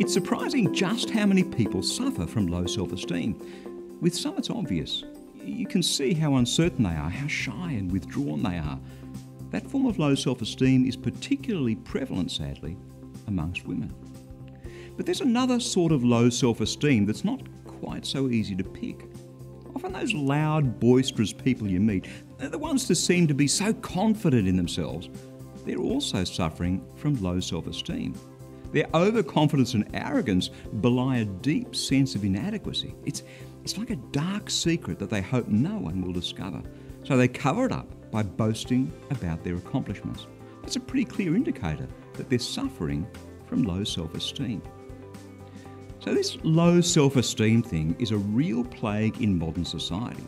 It's surprising just how many people suffer from low self-esteem. With some it's obvious. You can see how uncertain they are, how shy and withdrawn they are. That form of low self-esteem is particularly prevalent, sadly, amongst women. But there's another sort of low self-esteem that's not quite so easy to pick. Often those loud, boisterous people you meet, they're the ones that seem to be so confident in themselves. They're also suffering from low self-esteem. Their overconfidence and arrogance belie a deep sense of inadequacy. It's like a dark secret that they hope no one will discover. So they cover it up by boasting about their accomplishments. That's a pretty clear indicator that they're suffering from low self-esteem. So this low self-esteem thing is a real plague in modern society.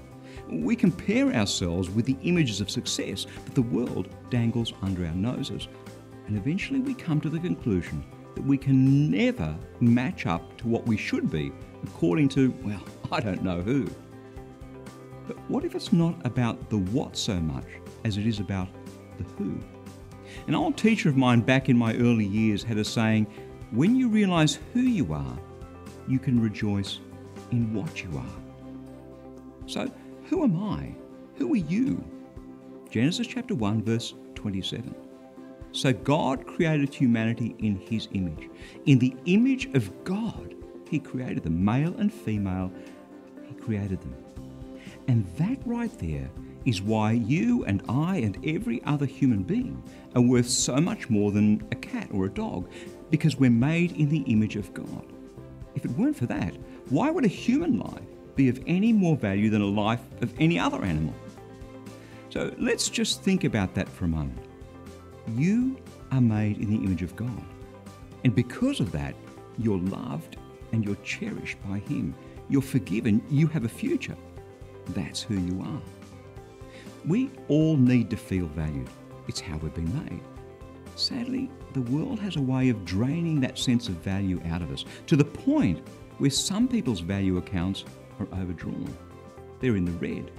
We compare ourselves with the images of success that the world dangles under our noses. And eventually we come to the conclusion that we can never match up to what we should be according to, well, I don't know who. But what if it's not about the what so much as it is about the who? An old teacher of mine back in my early years had a saying, when you realise who you are, you can rejoice in what you are. So, who am I? Who are you? Genesis chapter 1 verse 27. So God created humanity in His image. In the image of God, He created them, male and female, He created them. And that right there is why you and I and every other human being are worth so much more than a cat or a dog, because we're made in the image of God. If it weren't for that, why would a human life be of any more value than a life of any other animal? So let's just think about that for a moment. You are made in the image of God. And because of that, you're loved and you're cherished by Him. You're forgiven. You have a future. That's who you are. We all need to feel valued. It's how we've been made. Sadly, the world has a way of draining that sense of value out of us to the point where some people's value accounts are overdrawn. They're in the red.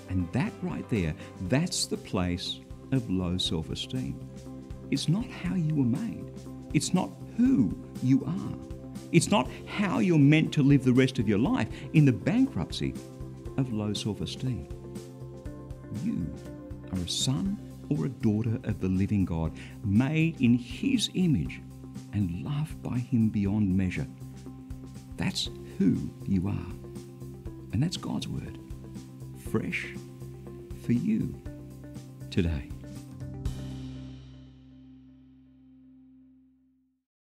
And that right there, that's the place of low self-esteem. It's not how you were made. It's not who you are. It's not how you're meant to live the rest of your life in the bankruptcy of low self-esteem. You are a son or a daughter of the living God, made in His image and loved by Him beyond measure. That's who you are. And that's God's word, fresh for you today.